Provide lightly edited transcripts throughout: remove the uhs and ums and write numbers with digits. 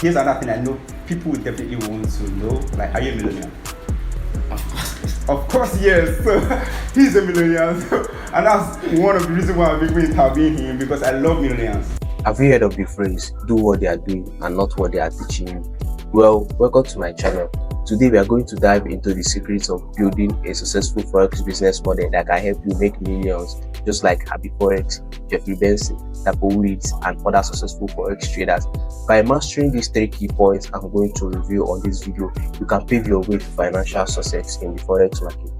Here's another thing I know people would definitely want to know. Like, are you a millionaire? Of course, yes. So he's a millionaire. So, and that's one of the reasons why I've been interviewing him, because I love millionaires. Have you heard of the phrase, do what they are doing and not what they are teaching you? Well, welcome to my channel. Today we are going to dive into the secrets of building a successful Forex business model that can help you make millions, just like habbyforex, Jeffrey Benson, Tapo Weeds, and other successful Forex traders. By mastering these 3 key points I'm going to review on this video, you can pave your way to financial success in the Forex market.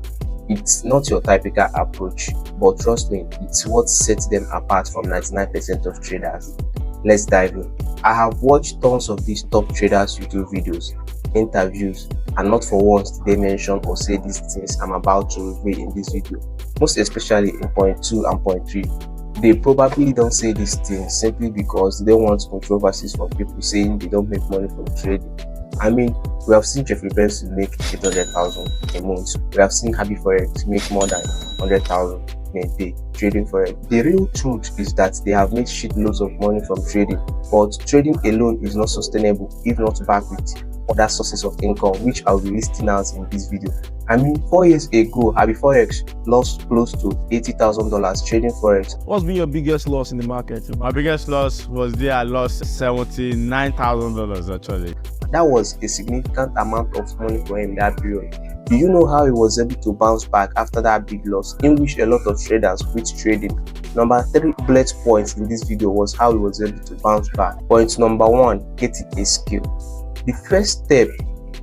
It's not your typical approach, but trust me, it's what sets them apart from 99% of traders. Let's dive in. I have watched tons of these top traders' YouTube videos, interviews, and not for once did they mention or say these things I'm about to reveal in this video, most especially in point 2 and point 3. They probably don't say these things simply because they don't want controversies from people saying they don't make money from trading. I mean, we have seen Jeffrey Benson make 800,000 a month. We have seen habbyforex make more than 100,000 in a day trading forex. The real truth is that they have made shitloads of money from trading, but trading alone is not sustainable if not backed with other sources of income, which I'll be listing out in this video. I mean, 4 years ago, habbyforex lost close to $80,000 trading forex. What's been your biggest loss in the market? My biggest loss was I lost $79,000 actually. That was a significant amount of money for him that period. Do you know how he was able to bounce back after that big loss, in which a lot of traders quit trading? Number 3 bullet points in this video was how he was able to bounce back. Point number 1, getting a skill. The first step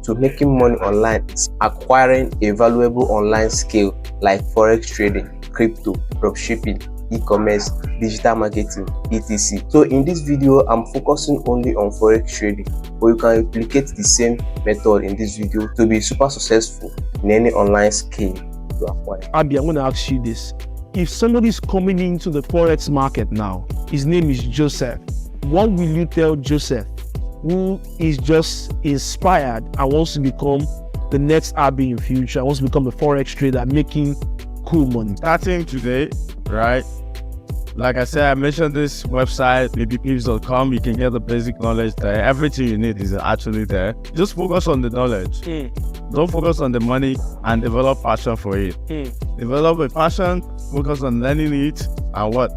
to making money online is acquiring a valuable online skill like forex trading, crypto, dropshipping, e-commerce, digital marketing, etc. So in this video, I'm focusing only on forex trading, but you can replicate the same method in this video to be super successful in any online skill you acquire. Abby, I'm going to ask you this. If somebody's coming into the forex market now, his name is Joseph, what will you tell Joseph, who is just inspired and wants to become the next Abby in future, wants to become a forex trader making cool money? Starting today, right? Like I said, I mentioned this website, habbyforex.com. You can get the basic knowledge there. Everything you need is actually there. Just focus on the knowledge. Don't focus on the money, and develop passion for it. Develop a passion, focus on learning it, and what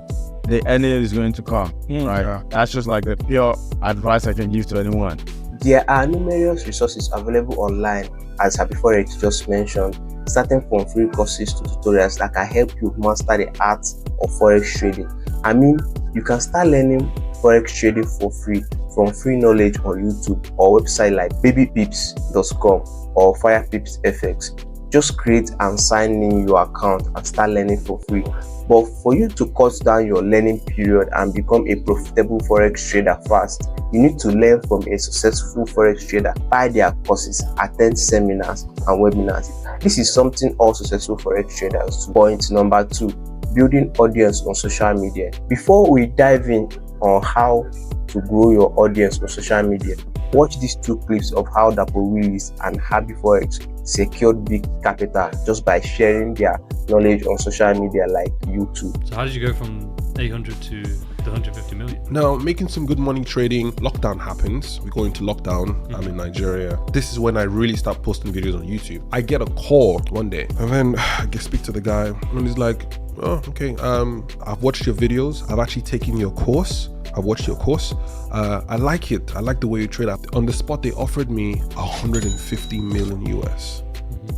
the earning is going to come. Right? That's just like the pure advice I can give to anyone. There are numerous resources available online, as habbyforex just mentioned, starting from free courses to tutorials that can help you master the art of forex trading. I mean, you can start learning forex trading for free from free knowledge on YouTube or website like babypips.com or firepipsfx. Just create and sign in your account and start learning for free. But for you to cut down your learning period and become a profitable forex trader fast, you need to learn from a successful forex trader, buy their courses, attend seminars and webinars. This is something all successful forex traders do. Point number 2, building audience on social media. Before we dive in on how to grow your audience on social media, watch these 2 clips of how Tapo Weeds and habbyforex secured big capital just by sharing their knowledge on social media like YouTube. So how did you go from 800 to the 150 million? Now, making some good money trading, lockdown happens. We go into lockdown. I'm in Nigeria. This is when I really start posting videos on YouTube. I get a call one day and then I get speak to the guy and he's like, oh, okay, I've watched your videos. I've actually taken your course. I've watched your course. I like it. I like the way you trade. On the spot, they offered me 150 million US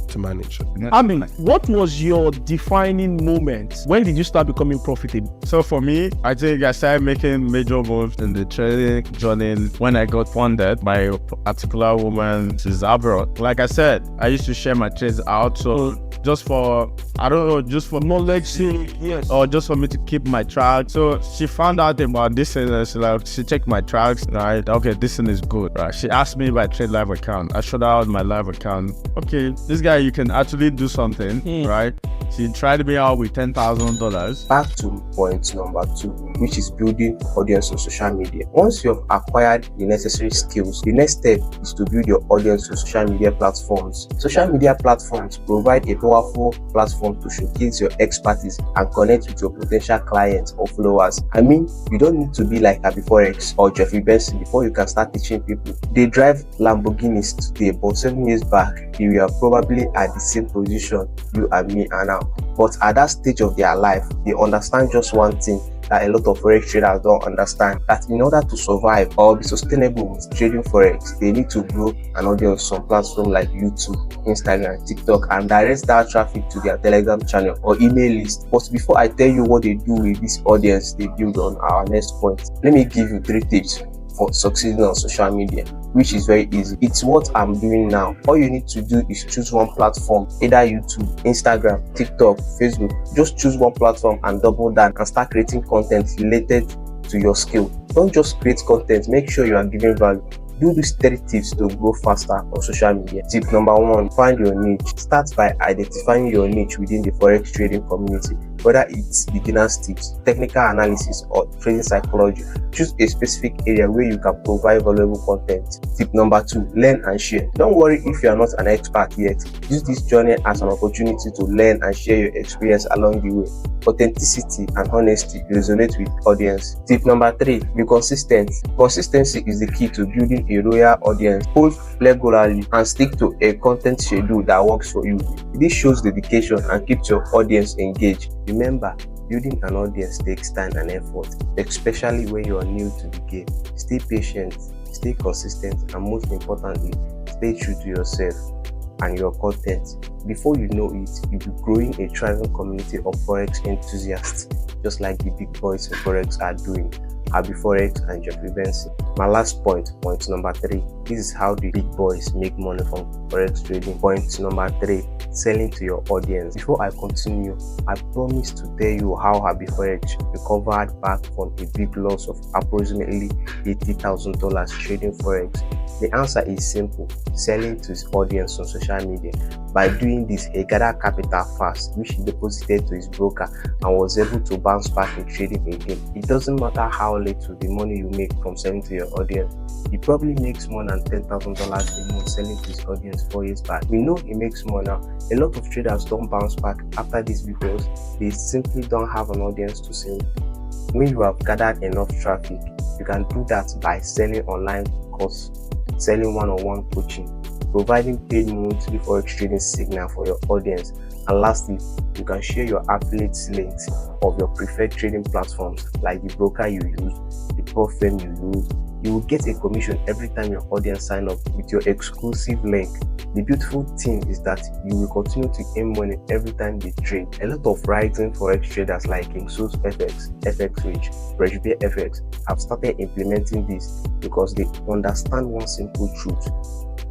to manage. I mean, what was your defining moment? When did you start becoming profitable? So for me, I think I started making major moves in the trading journey when I got funded by a particular woman, she's abroad. Like I said, I used to share my trades out. So just for, I don't know, just for knowledge, yes, or just for me to keep my track. So she found out about this and she checked my tracks, right? Okay, this thing is good, right? She asked me if I trade live account. I showed her my live account. Okay, this guy, you can actually do something, right? She tried me out with $10,000. Back to point number 2, which is building audience on social media. Once you have acquired the necessary skills, the next step is to build your audience on social media platforms. Social media platforms provide a powerful powerful platform to showcase your expertise and connect with your potential clients or followers. I mean, you don't need to be like habbyforex or Jeffrey Benson before you can start teaching people. They drive Lamborghinis today, but 7 years back, they were probably at the same position you and me are now. But at that stage of their life, they understand just one thing that a lot of forex traders don't understand, that in order to survive or be sustainable with trading forex, they need to grow an audience on platforms like YouTube, Instagram, TikTok, and direct that traffic to their Telegram channel or email list. But before I tell you what they do with this audience they build on our next point, let me give you 3 tips for succeeding on social media, which is very easy. It's what I'm doing now. All you need to do is choose one platform, either YouTube, Instagram, TikTok, Facebook. Just choose one platform and double down and start creating content related to your skill. Don't just create content, make sure you are giving value. Do these 3 tips to grow faster on social media. Tip number 1, find your niche. Start by identifying your niche within the forex trading community, whether it's beginners tips, technical analysis, or trading psychology. Choose a specific area where you can provide valuable content. Tip number 2, learn and share. Don't worry if you are not an expert yet. Use this journey as an opportunity to learn and share your experience along the way. Authenticity and honesty resonate with audience. Tip number 3, be consistent. Consistency is the key to building a loyal audience. Post regularly and stick to a content schedule that works for you. This shows dedication and keeps your audience engaged. Remember, building an audience takes time and effort, especially when you are new to the game. Stay patient, stay consistent, and most importantly, stay true to yourself and your content. Before you know it, you'll be growing a thriving community of forex enthusiasts, just like the big boys in forex are doing. Habbyforex and Jeffrey Benson. My last point number 3. This is how the big boys make money from forex trading. Point number 3, selling to your audience. Before I continue, I promise to tell you how Habbyforex recovered back from a big loss of approximately $80,000 trading forex. The answer is simple: selling to his audience on social media. By doing this, he gathered capital fast, which he deposited to his broker and was able to bounce back in trading again. It doesn't matter how little the money you make from selling to your audience. He probably makes more than $10,000 a month selling to his audience 4 years back. We know he makes more now. A lot of traders don't bounce back after this because they simply don't have an audience to sell. When you have gathered enough traffic, you can do that by selling online courses, selling one-on-one coaching, providing paid monthly forex trading signal for your audience, and lastly, you can share your affiliate links of your preferred trading platforms like the broker you use, the prop firm you use. You will get a commission every time your audience sign up with your exclusive link. The beautiful thing is that you will continue to earn money every time they trade. A lot of rising forex traders like Kingso's FX, FXRich, Freshbear FX have started implementing this because they understand one simple truth: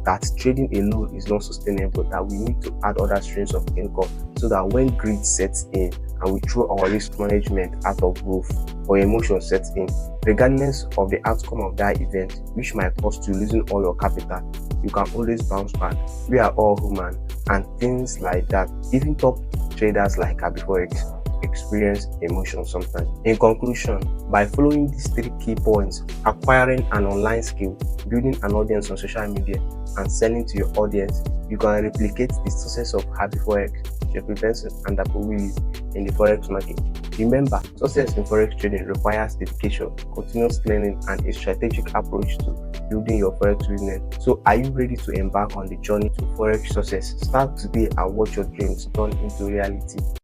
that trading alone is not sustainable, that we need to add other streams of income so that when greed sets in and we throw our risk management out of growth or emotion sets in, regardless of the outcome of that event, which might cost you losing all your capital, you can always bounce back. We are all human, and things like that, even top traders like Habbyforex experience emotion sometimes. In conclusion, by following these 3 key points: acquiring an online skill, building an audience on social media, and selling to your audience, you can replicate the success of Habbyforex, Jeffrey Benson, and Apple Willis in the forex market. Remember, success in forex trading requires dedication, continuous learning, and a strategic approach to building your forex business. So, are you ready to embark on the journey to forex success? Start today and watch your dreams turn into reality.